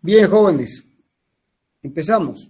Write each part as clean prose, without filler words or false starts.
Bien, jóvenes, empezamos.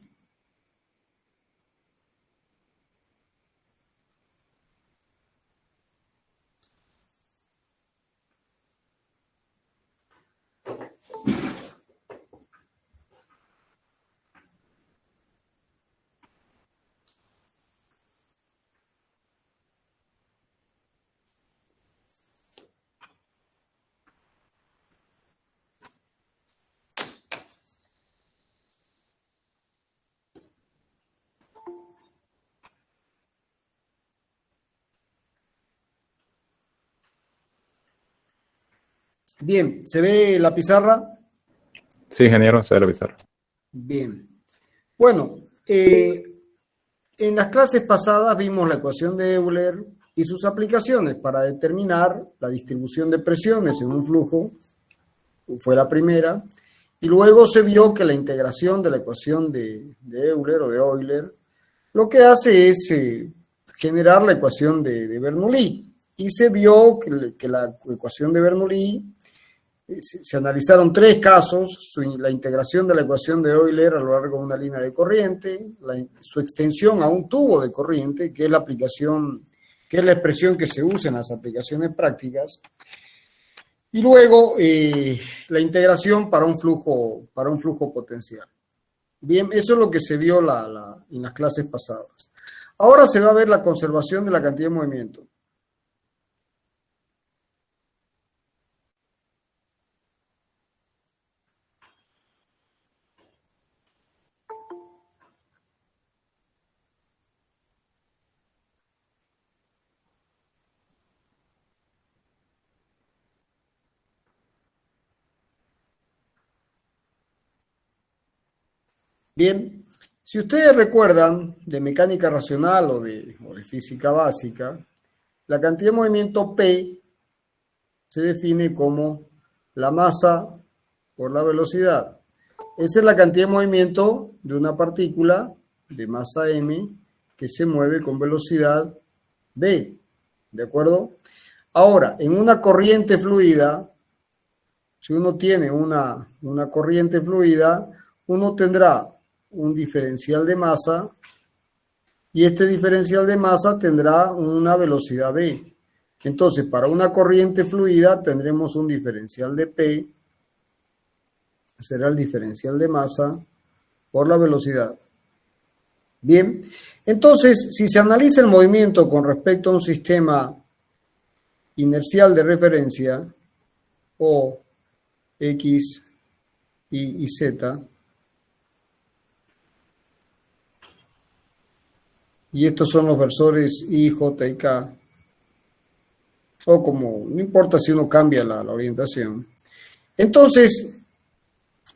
Bien, ¿se ve la pizarra? Sí, ingeniero, se ve la pizarra. Bien. Bueno, en las clases pasadas vimos la ecuación de Euler y sus aplicaciones para determinar la distribución de presiones en un flujo, fue la primera, y luego se vio que la integración de la ecuación de Euler o de Euler lo que hace es generar la ecuación de Bernoulli, y se vio que la ecuación de Bernoulli se analizaron tres casos: la integración de la ecuación de Euler a lo largo de una línea de corriente, su extensión a un tubo de corriente, que es la aplicación, que es la expresión que se usa en las aplicaciones prácticas, y luego la integración para un flujo potencial. Bien, eso es lo que se vio en las clases pasadas. Ahora se va a ver la conservación de la cantidad de movimiento. Bien, si ustedes recuerdan de mecánica racional o de física básica, la cantidad de movimiento P se define como la masa por la velocidad. Esa es la cantidad de movimiento de una partícula de masa m que se mueve con velocidad v, ¿de acuerdo? Ahora, en una corriente fluida, si uno tiene una corriente fluida, uno tendrá un diferencial de masa, y este diferencial de masa tendrá una velocidad v. Entonces, para una corriente fluida tendremos un diferencial de P, será el diferencial de masa por la velocidad. Bien, entonces, si se analiza el movimiento con respecto a un sistema inercial de referencia, o X, Y, Z, y estos son los versores I, J y K, o como, no importa si uno cambia la orientación. Entonces,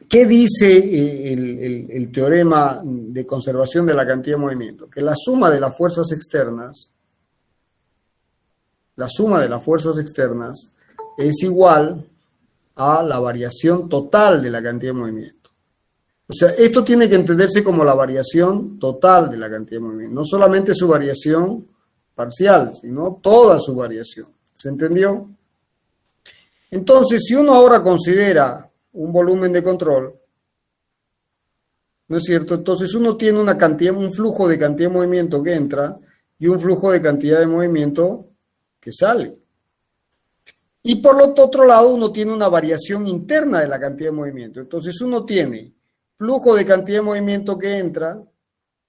¿qué dice el teorema de conservación de la cantidad de movimiento? Que la suma de las fuerzas externas es igual a la variación total de la cantidad de movimiento. O sea, esto tiene que entenderse como la variación total de la cantidad de movimiento, no solamente su variación parcial, sino toda su variación. ¿Se entendió? Entonces, si uno ahora considera un volumen de control, ¿no es cierto? Entonces uno tiene un flujo de cantidad de movimiento que entra y un flujo de cantidad de movimiento que sale. Y por lo otro lado, uno tiene una variación interna de la cantidad de movimiento. Entonces uno tiene flujo de cantidad de movimiento que entra,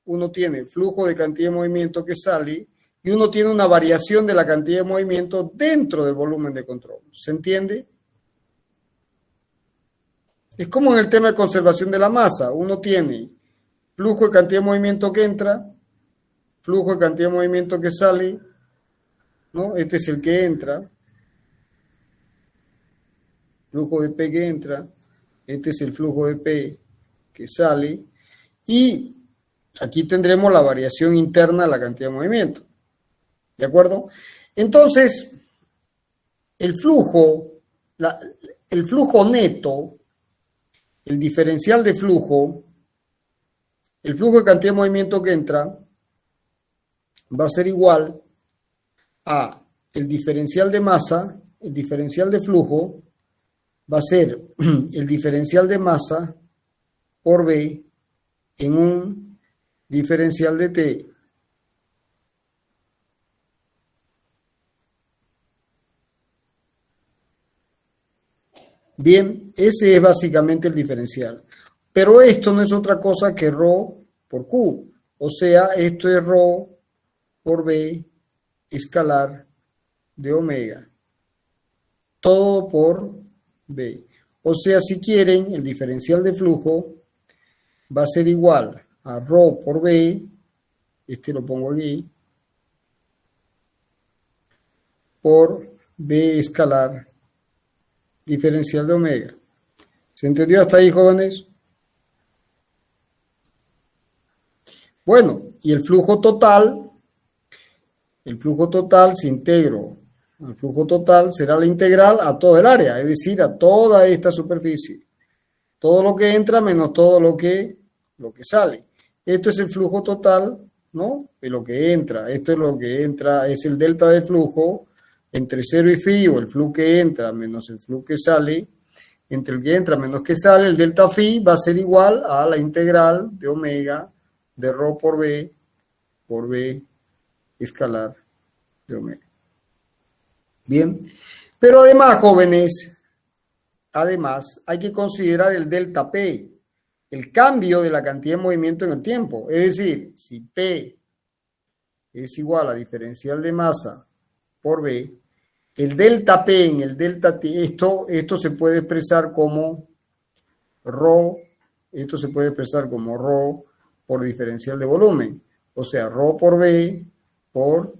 uno tiene flujo de cantidad de movimiento que sale, y uno tiene una variación de la cantidad de movimiento dentro del volumen de control. ¿Se entiende? Es como en el tema de conservación de la masa. Uno tiene flujo de cantidad de movimiento que entra, flujo de cantidad de movimiento que sale, ¿no? Este es el que entra, flujo de P que entra, este es el flujo de P que sale, y aquí tendremos la variación interna de la cantidad de movimiento. ¿De acuerdo? Entonces, el flujo neto, el diferencial de flujo, el flujo de cantidad de movimiento que entra, va a ser igual a el diferencial de masa, el diferencial de flujo, va a ser el diferencial de masa por B en un diferencial de T bien, ese es básicamente el diferencial. Pero esto no es otra cosa que ρ por Q. O sea, esto es ρ por B escalar de omega. Todo por B. O sea, si quieren, el diferencial de flujo va a ser igual a ρ por B, este lo pongo aquí, por B escalar diferencial de omega. ¿Se entendió hasta ahí, jóvenes? Bueno, y el flujo total si integro al flujo total será la integral a toda el área, es decir, a toda esta superficie. Todo lo que entra menos todo lo que sale. Esto es el flujo total, ¿no? De lo que entra. Esto es lo que entra, es el delta de flujo entre 0 y phi, o el flujo que entra menos el flujo que sale. Entre el que entra menos que sale, el delta phi va a ser igual a la integral de omega de ρ por B escalar de omega. Bien, pero además, jóvenes, hay que considerar el delta P, el cambio de la cantidad de movimiento en el tiempo. Es decir, si P es igual a diferencial de masa por B, el delta P en el delta T, esto se puede expresar como ρ, por diferencial de volumen. O sea, ρ por B por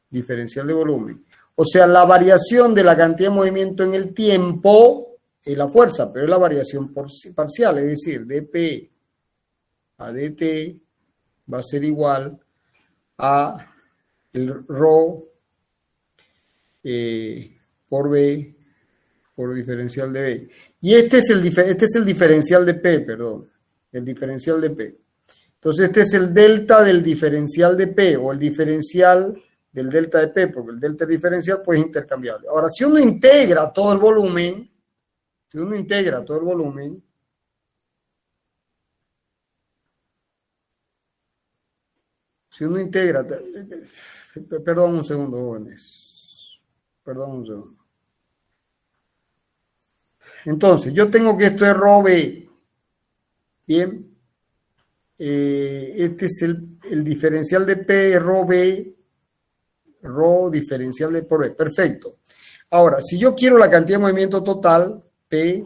diferencial de volumen. O sea, la variación de la cantidad de movimiento en el tiempo es la fuerza, pero es la variación parcial, es decir, dP a dt va a ser igual a el ρ por B por diferencial de B. Y este es el diferencial de P, perdón, el diferencial de P. Entonces este es el delta del diferencial de P, o el diferencial del delta de P, porque el delta diferencial pues es intercambiable. Ahora, si uno integra todo el volumen, perdón un segundo, jóvenes, perdón un segundo. Entonces, yo tengo que esto es ρ B, bien, este es el diferencial de P, ρ B, ρ diferencial de por B, perfecto. Ahora, si yo quiero la cantidad de movimiento total, P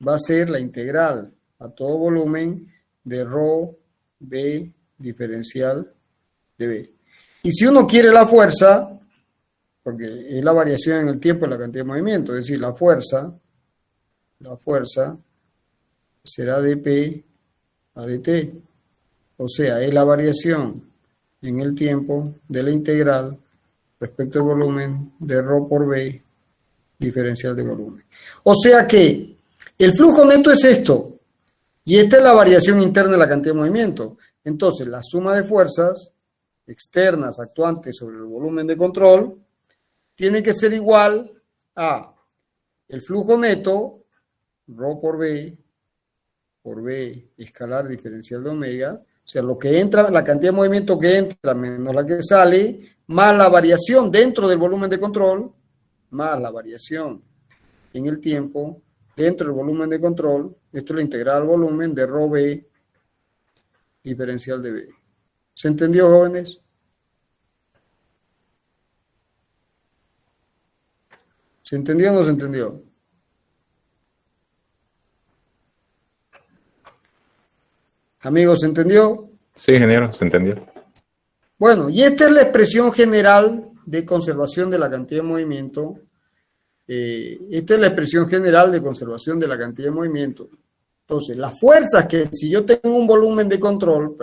va a ser la integral a todo volumen de ρ B diferencial de B. Y si uno quiere la fuerza, porque es la variación en el tiempo de la cantidad de movimiento, es decir, la fuerza será dP a dt, o sea, es la variación en el tiempo de la integral respecto al volumen de ρ por B diferencial de volumen. O sea que el flujo neto es esto, y esta es la variación interna de la cantidad de movimiento. Entonces, la suma de fuerzas externas actuantes sobre el volumen de control tiene que ser igual a el flujo neto, ρ por B escalar diferencial de omega, o sea, lo que entra, la cantidad de movimiento que entra menos la que sale, más la variación dentro del volumen de control, más la variación en el tiempo dentro del volumen de control. Esto es la integral al volumen de ρ B diferencial de B. ¿Se entendió, jóvenes? ¿Se entendió o no se entendió? Amigos, ¿se entendió? Sí, ingeniero, se entendió. Bueno, y esta es la expresión general de conservación de la cantidad de movimiento. Esta es la expresión general de conservación de la cantidad de movimiento. Entonces, las fuerzas que, si yo tengo un volumen de control,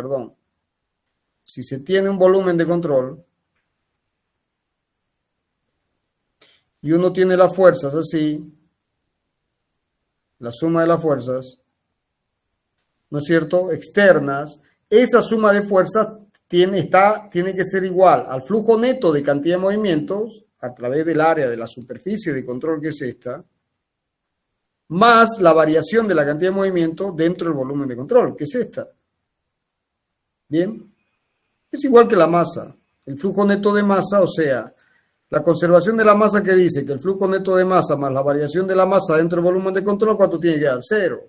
si se tiene un volumen de control y uno tiene las fuerzas así, la suma de las fuerzas, ¿no es cierto?, externas, esa suma de fuerzas tiene que ser igual al flujo neto de cantidad de movimientos a través del área de la superficie de control que es esta, más la variación de la cantidad de movimiento dentro del volumen de control, que es esta. Bien, es igual que la masa. El flujo neto de masa, o sea, la conservación de la masa que dice que el flujo neto de masa más la variación de la masa dentro del volumen de control, ¿cuánto tiene que dar? Cero.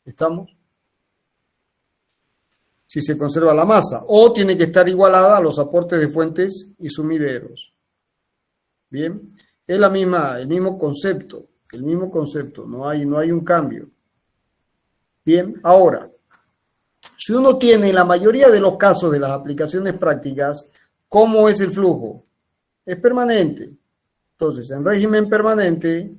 ¿Estamos? Si se conserva la masa. O tiene que estar igualada a los aportes de fuentes y sumideros. Bien, es el mismo concepto. El mismo concepto, no hay un cambio. Bien, ahora, si uno tiene en la mayoría de los casos de las aplicaciones prácticas, ¿cómo es el flujo? Es permanente. Entonces, en régimen permanente,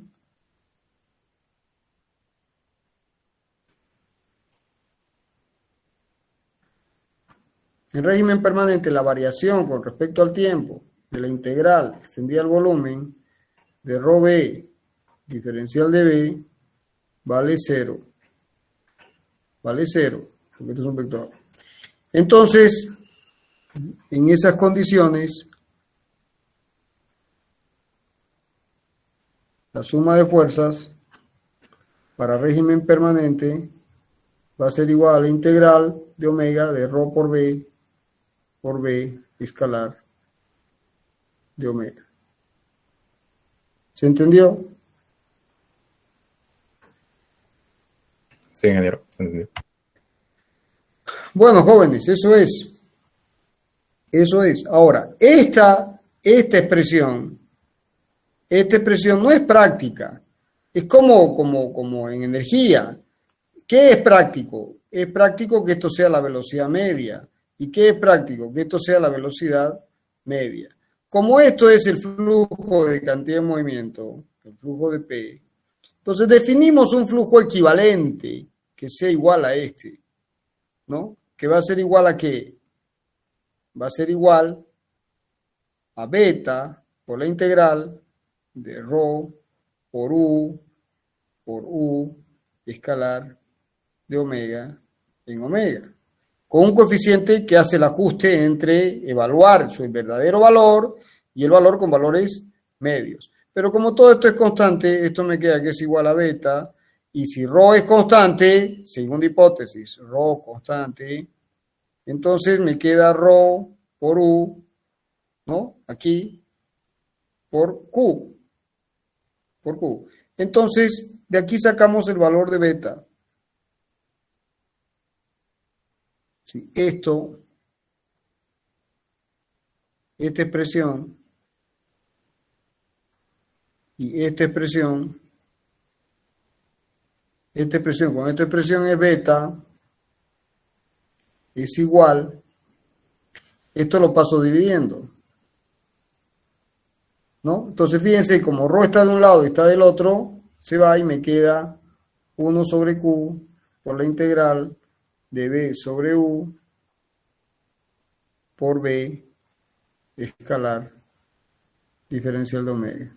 la variación con respecto al tiempo de la integral extendida al volumen de ρ b diferencial de b vale cero. Vale cero, porque esto es un vector. Entonces, en esas condiciones, la suma de fuerzas para régimen permanente va a ser igual a la integral de omega de ρ por b escalar de omega. ¿Se entendió? Sí, ingeniero, se entendió. Bueno, jóvenes, eso es. Eso es. Ahora, esta expresión no es práctica. Es como en energía. ¿Qué es práctico? Es práctico que esto sea la velocidad media. ¿Y qué es práctico? Que esto sea la velocidad media. Como esto es el flujo de cantidad de movimiento, el flujo de P, entonces definimos un flujo equivalente que sea igual a este, ¿no? Que va a ser igual a ¿qué? Va a ser igual a beta por la integral de ρ por U escalar de omega en omega, con un coeficiente que hace el ajuste entre evaluar su verdadero valor y el valor con valores medios. Pero como todo esto es constante, esto me queda que es igual a beta, y si ρ es constante, segunda hipótesis, ρ constante, entonces me queda ρ por U, ¿no? Aquí, por Q. Entonces, de aquí sacamos el valor de beta. Sí, esta expresión y esta expresión, con esta expresión es beta, es igual, esto lo paso dividiendo, ¿no? Entonces fíjense, como ρ está de un lado y está del otro, se va y me queda 1 sobre Q por la integral de B sobre U por B escalar diferencial de omega.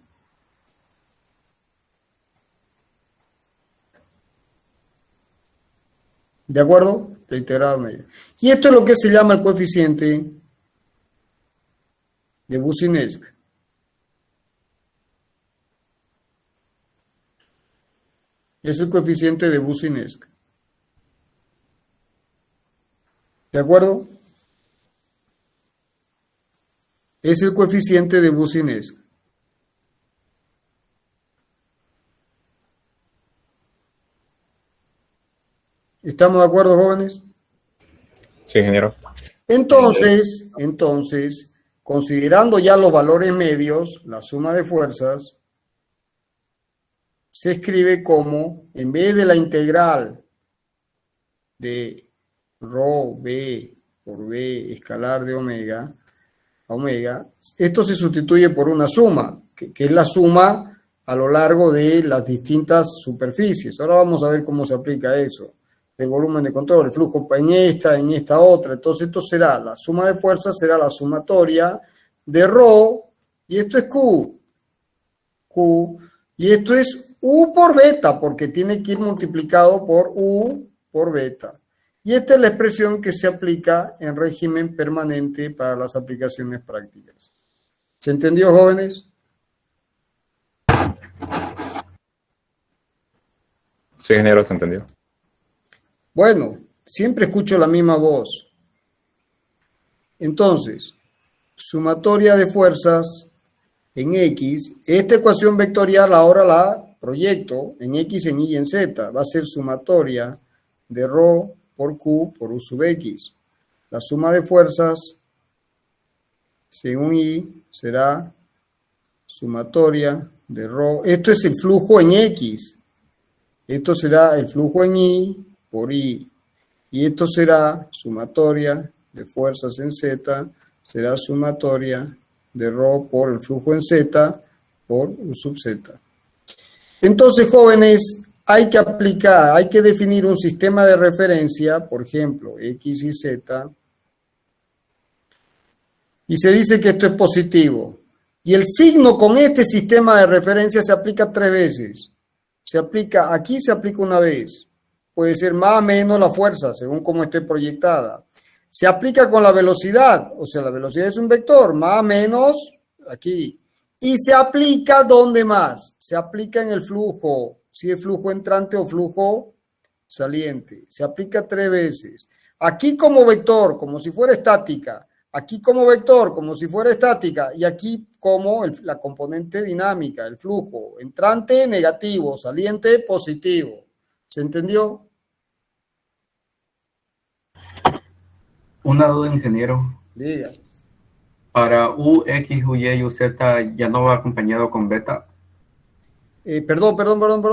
¿De acuerdo? De integral de omega. Y esto es lo que se llama el coeficiente de Boussinesq. Es el coeficiente de Boussinesq. ¿De acuerdo? Es el coeficiente de Boussinesq. ¿Estamos de acuerdo, jóvenes? Sí, ingeniero. Entonces, considerando ya los valores medios, la suma de fuerzas, se escribe como, en vez de la integral de ρ b por b escalar de omega, esto se sustituye por una suma, que es la suma a lo largo de las distintas superficies. Ahora vamos a ver cómo se aplica eso. El volumen de control, el flujo en esta otra. Entonces esto será, la suma de fuerzas será la sumatoria de ρ, y esto es Q, y esto es U por beta, porque tiene que ir multiplicado por U por beta. Y esta es la expresión que se aplica en régimen permanente para las aplicaciones prácticas. ¿Se entendió, jóvenes? Sí, ingeniero, se entendió. Bueno, siempre escucho la misma voz. Entonces, sumatoria de fuerzas en X. Esta ecuación vectorial ahora la proyecto en X, en Y y en Z. Va a ser sumatoria de ρ por Q por U sub X. La suma de fuerzas según Y será sumatoria de ρ. Esto es el flujo en X. Esto será el flujo en Y por Y. Y esto será sumatoria de fuerzas en Z, será sumatoria de ρ por el flujo en Z por U sub Z. Entonces, jóvenes, hay que aplicar, hay que definir un sistema de referencia, por ejemplo, X y Z, y se dice que esto es positivo. Y el signo con este sistema de referencia se aplica 3 veces. Se aplica, aquí se aplica una vez. Puede ser más o menos la fuerza, según cómo esté proyectada. Se aplica con la velocidad, o sea, la velocidad es un vector, más o menos aquí. Y se aplica ¿dónde más? Se aplica en el flujo, si es flujo entrante o flujo saliente. Se aplica 3 veces. Aquí como vector, como si fuera estática. Aquí como vector, como si fuera estática. Y aquí como la componente dinámica, el flujo. Entrante, negativo. Saliente, positivo. ¿Se entendió? Una duda, ingeniero. Diga. Para U, X, U, Y, U, Z, ¿ya no va acompañado con beta? Perdón,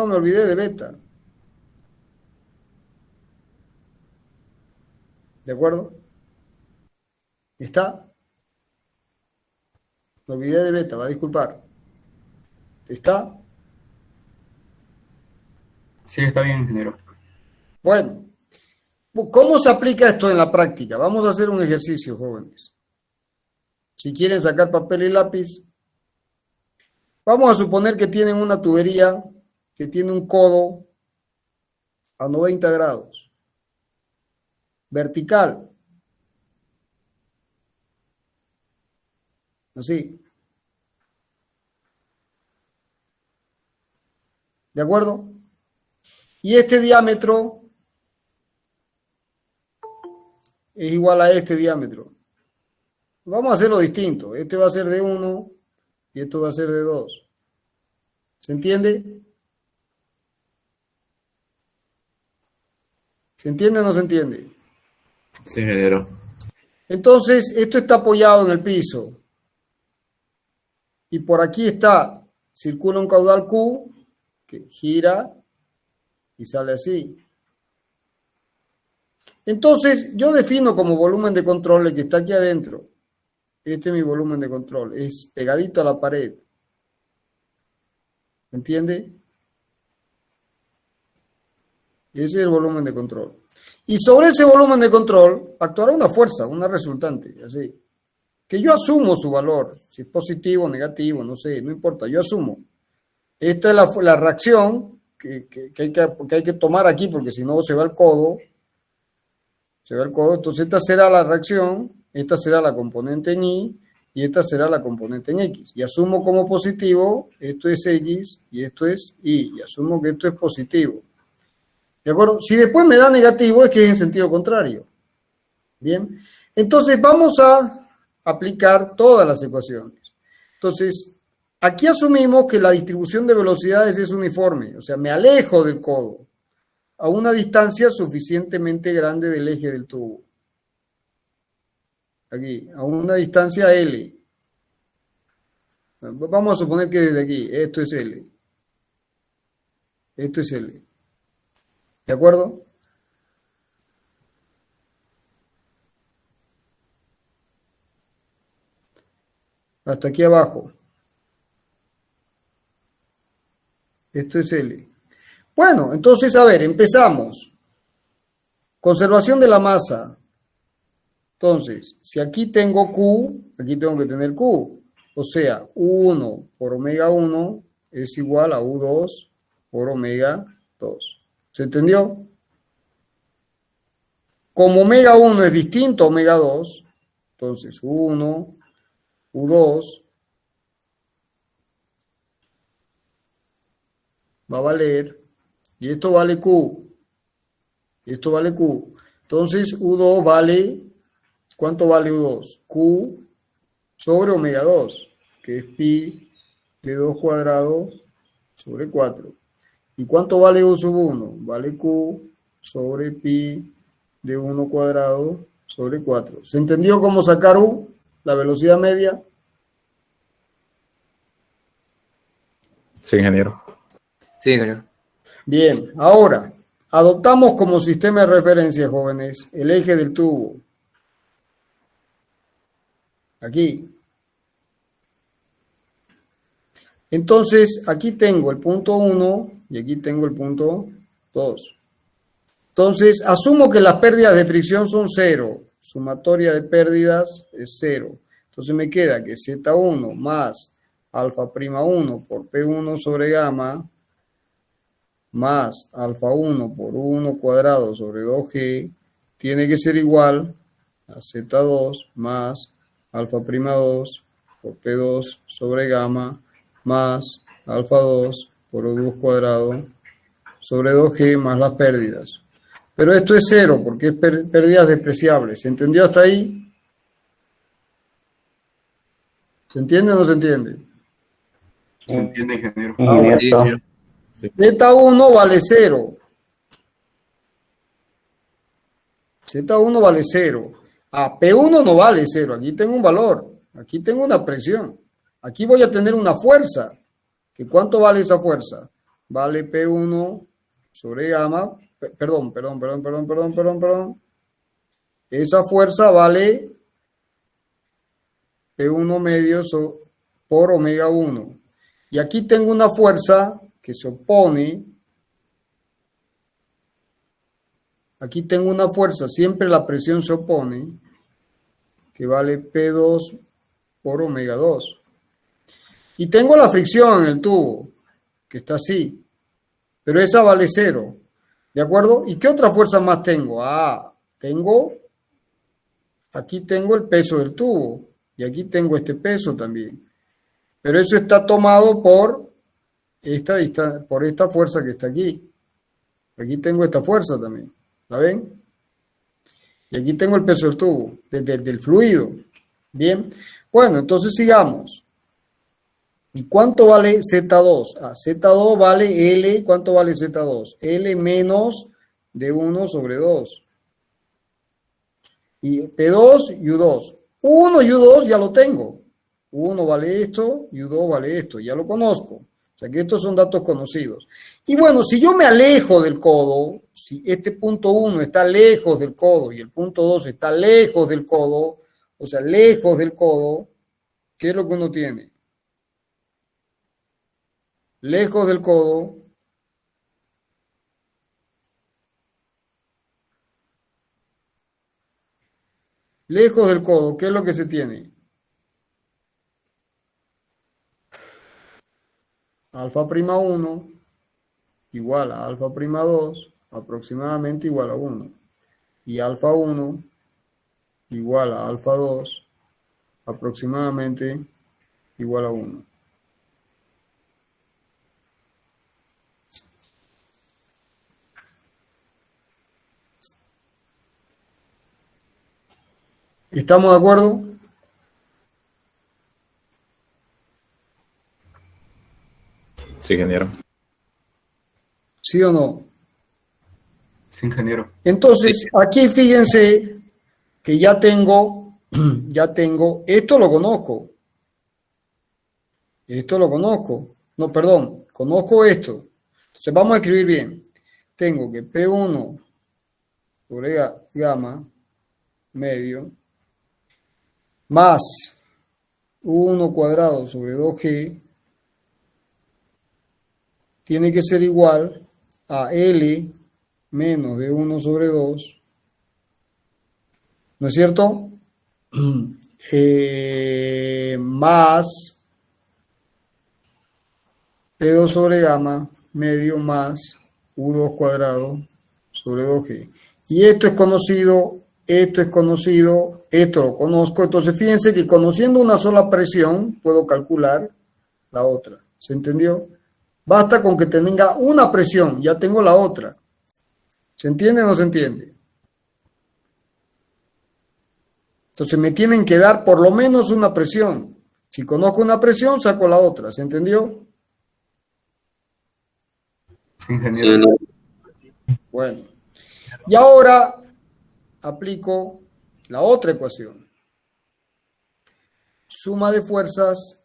me olvidé de beta. ¿De acuerdo? ¿Está? Me olvidé de beta, va a disculpar. ¿Está? Sí, está bien, ingeniero. Bueno, ¿cómo se aplica esto en la práctica? Vamos a hacer un ejercicio, jóvenes. Si quieren sacar papel y lápiz, vamos a suponer que tienen una tubería que tiene un codo a 90 grados, vertical, así. ¿De acuerdo? Y este diámetro es igual a este diámetro. Vamos a hacerlo distinto. Este va a ser de 1 y esto va a ser de 2. ¿Se entiende? ¿Se entiende o no se entiende? Sí, ingeniero. Entonces, esto está apoyado en el piso. Y por aquí está, circula un caudal Q que gira y sale así. Entonces, yo defino como volumen de control el que está aquí adentro. Este es mi volumen de control. Es pegadito a la pared. ¿Me entiende? Ese es el volumen de control. Y sobre ese volumen de control actuará una fuerza, una resultante, así. Que yo asumo su valor. Si es positivo o negativo, no sé, no importa, yo asumo. Esta es la reacción que hay que tomar aquí, porque si no se va el codo. Se va el codo. Entonces esta será la reacción, esta será la componente en Y y esta será la componente en X. Y asumo como positivo, esto es X y esto es Y. Y asumo que esto es positivo. ¿De acuerdo? Si después me da negativo es que es en sentido contrario. Bien. Entonces vamos a aplicar todas las ecuaciones. Entonces, aquí asumimos que la distribución de velocidades es uniforme. O sea, me alejo del codo a una distancia suficientemente grande del eje del tubo. Aquí, a una distancia L. Vamos a suponer que desde aquí, esto es L. Esto es L. ¿De acuerdo? Hasta aquí abajo. Esto es L. Bueno, entonces, a ver, empezamos. Conservación de la masa. Entonces, si aquí tengo Q, aquí tengo que tener Q. O sea, U1 por omega 1 es igual a U2 por omega 2. ¿Se entendió? Como omega 1 es distinto a omega 2, entonces U1, U2 va a valer y esto vale Q. Y esto vale Q. Entonces, U2 vale, ¿cuánto vale U2? Q sobre omega 2, que es pi de 2 cuadrado sobre 4. ¿Y cuánto vale U sub 1? Vale Q sobre pi de 1 cuadrado sobre 4. ¿Se entendió cómo sacar U, la velocidad media? Sí, ingeniero. Sí, ingeniero. Bien, ahora, adoptamos como sistema de referencia, jóvenes, el eje del tubo. Aquí. Entonces, aquí tengo el punto 1 y aquí tengo el punto 2. Entonces, asumo que las pérdidas de fricción son 0. Sumatoria de pérdidas es 0. Entonces me queda que Z1 más alfa prima 1 por P1 sobre gamma más alfa 1 por 1 cuadrado sobre 2G tiene que ser igual a Z2 más alfa prima 2 por P2 sobre gamma más alfa 2 por O2 cuadrado sobre 2G más las pérdidas. Pero esto es 0 porque es pérdidas despreciables. ¿Se entendió hasta ahí? ¿Se entiende o no se entiende? ¿Se entiende, ingeniero? Sí, ingeniero. Z1 vale 0. Z1 vale 0. P1 no vale 0. Aquí tengo un valor. Aquí tengo una presión. Aquí voy a tener una fuerza. ¿Que cuánto vale esa fuerza? Vale P1 sobre gamma. Perdón. Esa fuerza vale P1 medio por omega 1. Y aquí tengo una fuerza que se opone. Aquí tengo una fuerza, siempre la presión se opone, que vale P2 por omega 2. Y tengo la fricción en el tubo, que está así, pero esa vale 0. ¿De acuerdo? ¿Y qué otra fuerza más tengo? Aquí tengo el peso del tubo, y aquí tengo este peso también. Pero eso está tomado por esta fuerza que está aquí. Aquí tengo esta fuerza también. ¿La ven? Y aquí tengo el peso del tubo, del fluido. Bien. Bueno, entonces sigamos. ¿Y cuánto vale Z2? Z2 vale L. ¿Cuánto vale Z2? L menos de 1 sobre 2. Y P2 y U2. 1 y U2 ya lo tengo. 1 vale esto y U2 vale esto. Ya lo conozco. O sea que estos son datos conocidos. Y bueno, si yo me alejo del codo, si este punto 1 está lejos del codo y el punto 2 está lejos del codo, o sea, lejos del codo, ¿qué es lo que uno tiene? Lejos del codo. Lejos del codo, ¿qué es lo que se tiene? Alfa prima 1 igual a alfa prima 2, aproximadamente igual a 1. Y alfa 1 igual a alfa 2, aproximadamente igual a 1. ¿Estamos de acuerdo? Sí, ingeniero. ¿Sí o no? Sí, ingeniero. Entonces, aquí fíjense que ya tengo, esto lo conozco. Esto lo conozco. No, perdón, conozco esto. Entonces vamos a escribir bien. Tengo que P1 sobre gamma medio más 1 cuadrado sobre 2G tiene que ser igual a L menos de 1 sobre 2, ¿no es cierto? Más P2 sobre gamma medio más U2 cuadrado sobre 2G. Y esto es conocido, esto es conocido, esto lo conozco. Entonces fíjense que conociendo una sola presión puedo calcular la otra. ¿Se entendió? Basta con que tenga una presión, ya tengo la otra. ¿Se entiende o no se entiende? Entonces me tienen que dar por lo menos una presión. Si conozco una presión, saco la otra. ¿Se entendió? Sí, ingeniero. Bueno. Y ahora aplico la otra ecuación. Suma de fuerzas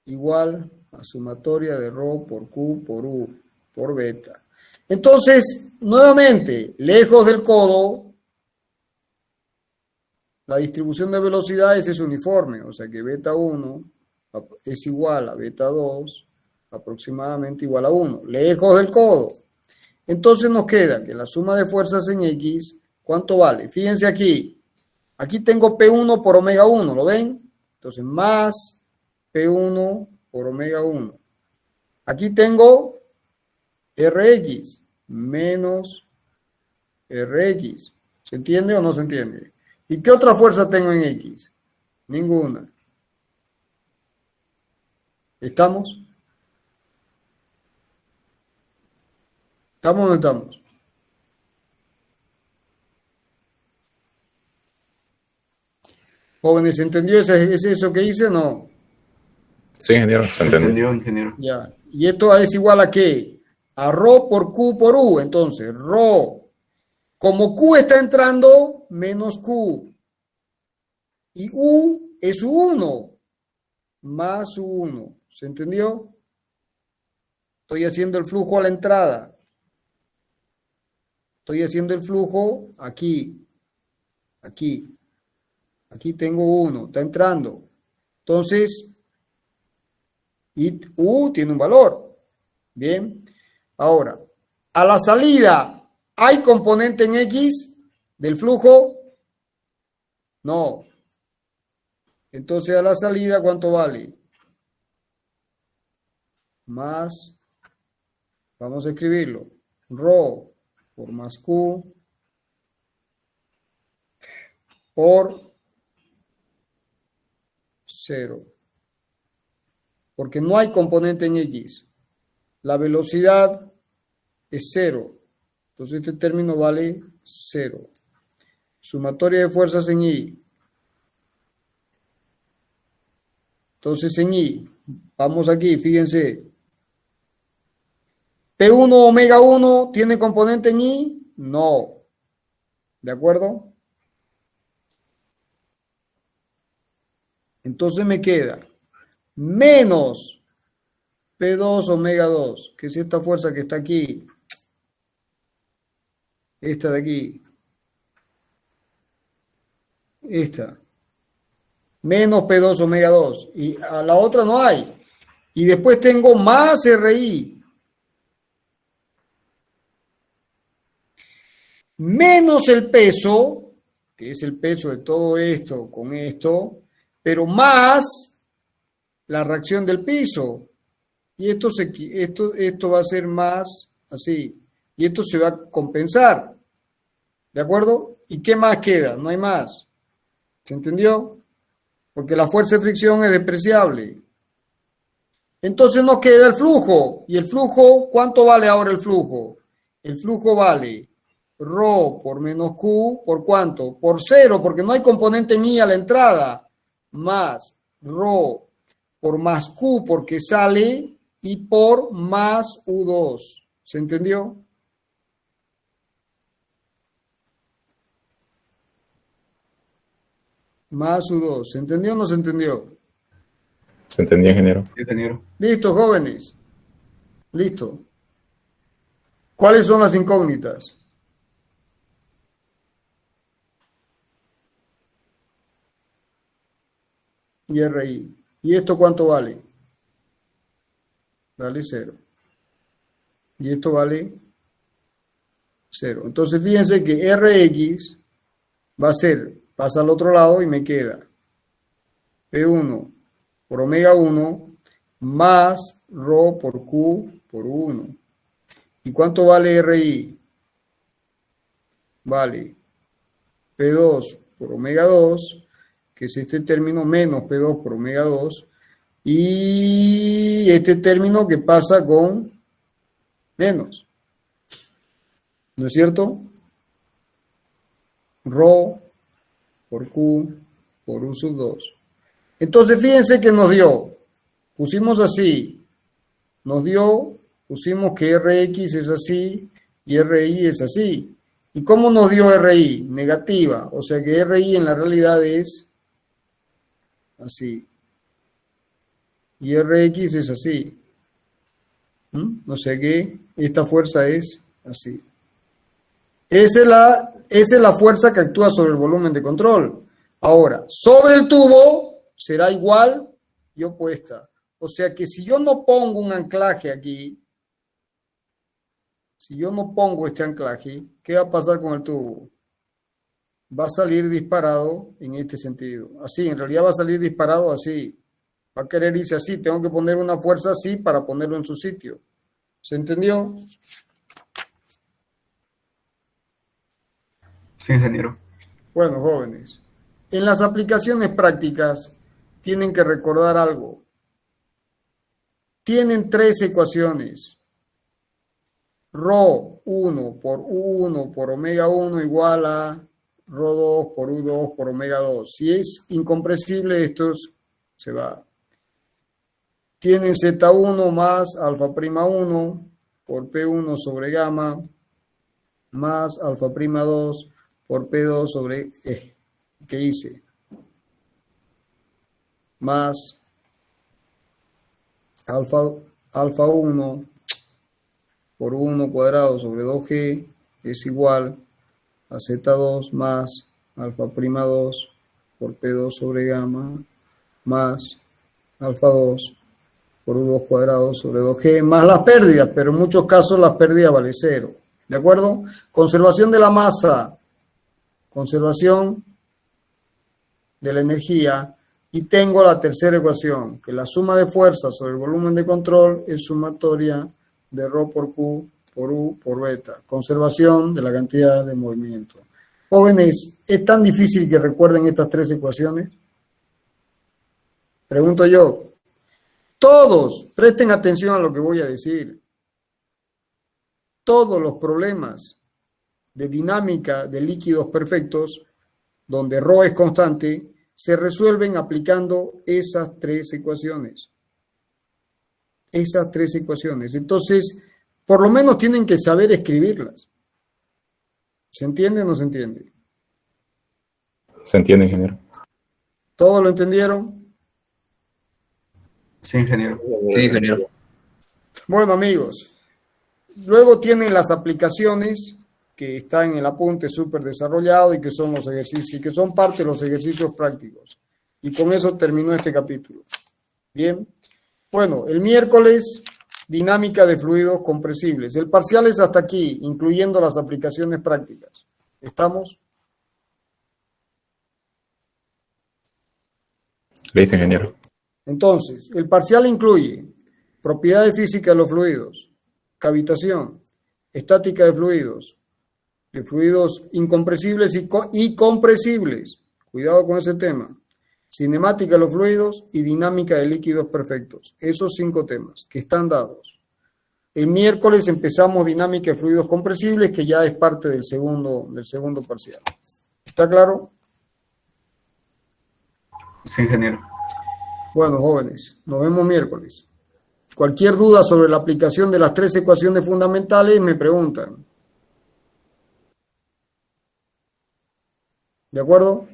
igual a sumatoria de ρ por Q por U por beta. Entonces, nuevamente, lejos del codo, la distribución de velocidades es uniforme, o sea que beta 1 es igual a beta 2, aproximadamente igual a 1, lejos del codo. Entonces nos queda que la suma de fuerzas en X, ¿cuánto vale? Fíjense aquí, aquí tengo P1 por omega 1, ¿lo ven? Entonces más P1 por omega 1. Aquí tengo Rx menos Rx. ¿Se entiende o no se entiende? ¿Y qué otra fuerza tengo en X? Ninguna. ¿Estamos? ¿Estamos o no estamos? Jóvenes, ¿entendió eso que hice? No. Sí, ingeniero, se entendió. Entendió, ingeniero. Ya. ¿Y esto es igual a qué? A ρ por Q por U. Entonces, ρ, como Q está entrando, menos Q. Y U es U1, más U1. ¿Se entendió? Estoy haciendo el flujo a la entrada. Estoy haciendo el flujo aquí. Aquí. Aquí tengo 1, está entrando. Entonces, y U tiene un valor. Bien. Ahora, a la salida, ¿hay componente en X del flujo? No. Entonces, a la salida, ¿cuánto vale? Más, vamos a escribirlo, ρ por más Q por 0. Porque no hay componente en X. La velocidad es 0. Entonces este término vale 0. Sumatoria de fuerzas en Y. Entonces en Y, vamos aquí, fíjense. P1 omega 1 tiene componente en Y? No. ¿De acuerdo? Entonces me queda menos P2 omega 2, que es esta fuerza que está aquí. Esta de aquí. Esta. Menos P2 omega 2. Y a la otra no hay. Y después tengo más RI. Menos el peso, que es el peso de todo esto con esto, pero más la reacción del piso. Y esto va a ser más así. Y esto se va a compensar. ¿De acuerdo? ¿Y qué más queda? No hay más. ¿Se entendió? Porque la fuerza de fricción es despreciable. Entonces nos queda el flujo. ¿Y el flujo? ¿Cuánto vale ahora el flujo? El flujo vale ρ por menos Q, ¿por cuánto? Por 0, porque no hay componente en I a la entrada. Más ρ por más Q, porque sale, y por más U2. ¿Se entendió? Más U2. ¿Se entendió o no se entendió? Se entendió, ingeniero. Sí, ingeniero. Listo, jóvenes. Listo. ¿Cuáles son las incógnitas? Y RI. ¿Y esto cuánto vale? Vale 0. Y esto vale 0. Entonces fíjense que Rx va a ser, pasa al otro lado y me queda P1 por omega 1 más ρ por Q por 1. ¿Y cuánto vale RI? Vale P2 por omega 2, que es este término, menos P2 por omega 2, y este término que pasa con menos. ¿No es cierto? Rho por Q por U sub 2. Entonces, fíjense que nos dio, pusimos así, nos dio, pusimos que Rx es así y Ri es así. ¿Y cómo nos dio Ri? Negativa, o sea que Ri en la realidad es así. Y Rx es así. O sea que esta fuerza es así. Esa es la fuerza que actúa sobre el volumen de control. Ahora, sobre el tubo será igual y opuesta. O sea que si yo no pongo un anclaje aquí, si yo no pongo este anclaje, ¿qué va a pasar con el tubo? Va a salir disparado en este sentido. Así, en realidad va a salir disparado así. Va a querer irse así. Tengo que poner una fuerza así para ponerlo en su sitio. ¿Se entendió? Sí, ingeniero. Bueno, jóvenes, en las aplicaciones prácticas tienen que recordar algo. Tienen 3 ecuaciones. Rho 1 por U1 por omega 1 igual a Rho 2 por U2 por omega 2. Si es incompresible, esto se va. Tienen Z1 más alfa prima 1 por P1 sobre gamma más alfa prima 2 por P2 sobre ¿qué hice? Más alfa 1 por 1 cuadrado sobre 2G es igual a Z2 más alfa prima 2 por P2 sobre gamma más alfa 2 por U2 cuadrado sobre 2G más las pérdidas, pero en muchos casos las pérdidas vale 0. ¿De acuerdo? Conservación de la masa, conservación de la energía, y tengo la tercera ecuación, que la suma de fuerzas sobre el volumen de control es sumatoria de Rho por Q por U por beta. Conservación de la cantidad de movimiento. Jóvenes, ¿es tan difícil que recuerden estas 3 ecuaciones? Pregunto yo. Todos, presten atención a lo que voy a decir. Todos los problemas de dinámica de líquidos perfectos, donde Rho es constante, se resuelven aplicando esas 3 ecuaciones. Esas 3 ecuaciones. Entonces, por lo menos tienen que saber escribirlas. ¿Se entiende o no se entiende? Se entiende, ingeniero. ¿Todos lo entendieron? Sí, ingeniero. Sí, ingeniero. Bueno, amigos, luego tienen las aplicaciones que están en el apunte súper desarrollado y que son los ejercicios, que son parte de los ejercicios prácticos. Y con eso terminó este capítulo. Bien. Bueno, el miércoles, dinámica de fluidos compresibles. El parcial es hasta aquí, incluyendo las aplicaciones prácticas. ¿Estamos? Listo, ingeniero. Entonces, el parcial incluye propiedades físicas de los fluidos, cavitación, estática de fluidos incompresibles y compresibles. Cuidado con ese tema. Cinemática de los fluidos y dinámica de líquidos perfectos. Esos 5 temas que están dados. El miércoles empezamos dinámica de fluidos compresibles, que ya es parte del segundo parcial. ¿Está claro? Sí, ingeniero. Bueno, jóvenes, nos vemos miércoles. Cualquier duda sobre la aplicación de las 3 ecuaciones fundamentales me preguntan. ¿De acuerdo?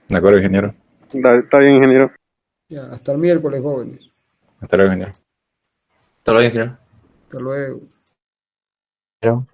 De acuerdo, ingeniero. Está bien, ingeniero. Ya, hasta el miércoles, jóvenes. Hasta luego, ingeniero. Todo bien, ingeniero. Hasta luego. Chao.